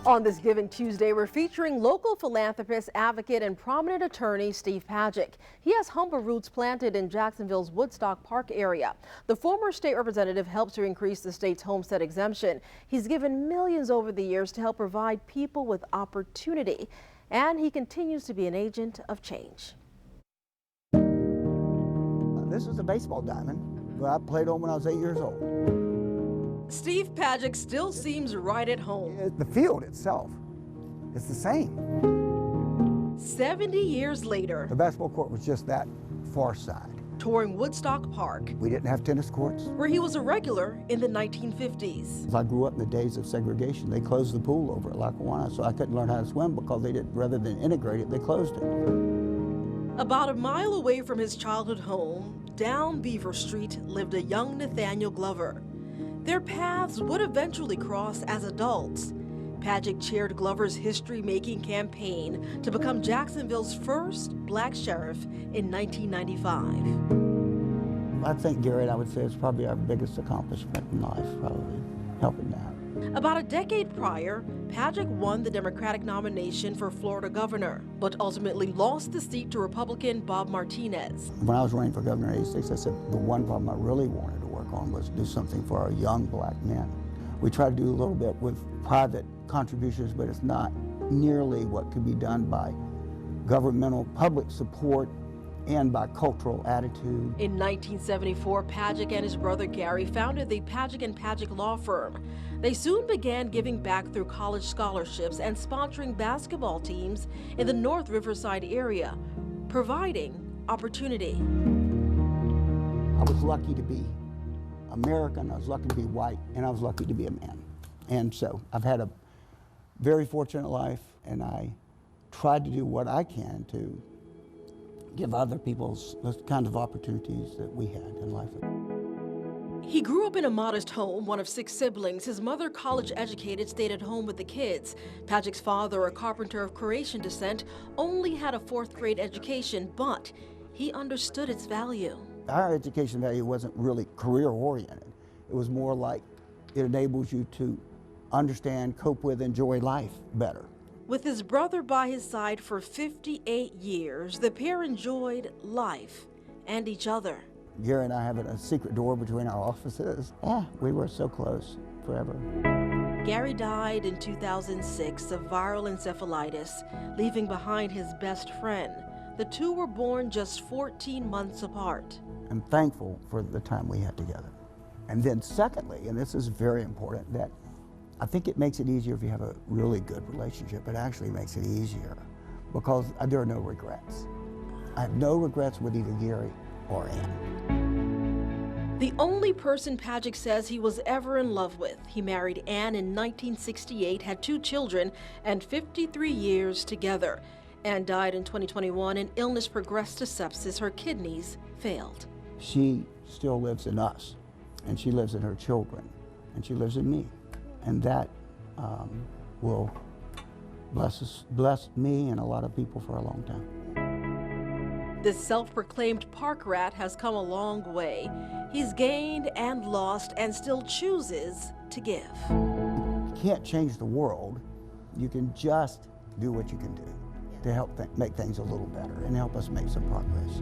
On this Giving Tuesday, we're featuring local philanthropist, advocate, and prominent attorney Steve Pajcic. He has humble roots planted in Jacksonville's Woodstock Park area. The former state representative helps to increase the state's homestead exemption. He's given millions over the years to help provide people with opportunity, and he continues to be an agent of change. This is a baseball diamond that I played on when I was 8 years old. Steve Pajcic still seems right at home. The field itself is the same. 70 years later, the basketball court was just that far side. Touring Woodstock Park, We didn't have tennis courts. where he was a regular in the 1950s. I grew up in the days of segregation. They closed the pool over at Lackawanna, so I couldn't learn how to swim because they did, rather than integrate it, they closed it. About a mile away from his childhood home, down Beaver Street, lived a young Nathaniel Glover. Their paths would eventually cross as adults. Pajcic chaired Glover's history-making campaign to become Jacksonville's first black sheriff in 1995. I think, Gary, I would say it's probably our biggest accomplishment in life, probably, helping that. About a decade prior, Pajcic won the Democratic nomination for Florida governor, but ultimately lost the seat to Republican Bob Martinez. When I was running for governor in '86, I said the one problem I really wanted to work on was do something for our young black men. We try to do a little bit with private contributions, but it's not nearly what can be done by governmental public support and by cultural attitude. In 1974, Pajcic and his brother Gary founded the Pajcic & Pajcic law firm. They soon began giving back through college scholarships and sponsoring basketball teams in the North Riverside area, providing opportunity. I was lucky to be American, I was lucky to be white, and I was lucky to be a man. And so I've had a very fortunate life, and I tried to do what I can to give other people the kind of opportunities that we had in life. He grew up in a modest home, one of 6 siblings. His mother, college-educated, stayed at home with the kids. Pajcic's father, a carpenter of Croatian descent, only had a 4th grade education, but he understood its value. Our education value wasn't really career-oriented. It was more like it enables you to understand, cope with, enjoy life better. With his brother by his side for 58 years, the pair enjoyed life and each other. Gary and I have a secret door between our offices. We were so close forever. Gary died in 2006 of viral encephalitis, leaving behind his best friend. The two were born just 14 months apart. I'm thankful for the time we had together. And then secondly, and this is very important, that I think it makes it easier if you have a really good relationship. It actually makes it easier because there are no regrets. I have no regrets with either Gary or Ann. The only person Pajcic says he was ever in love with. He married Ann in 1968, had 2 children, and 53 years together. Ann died in 2021, and illness progressed to sepsis. Her kidneys failed. She still lives in us, and she lives in her children, and she lives in me. And that will bless me and a lot of people for a long time. This self-proclaimed park rat has come a long way. He's gained and lost and still chooses to give. You can't change the world. You can just do what you can do to help make things a little better and help us make some progress.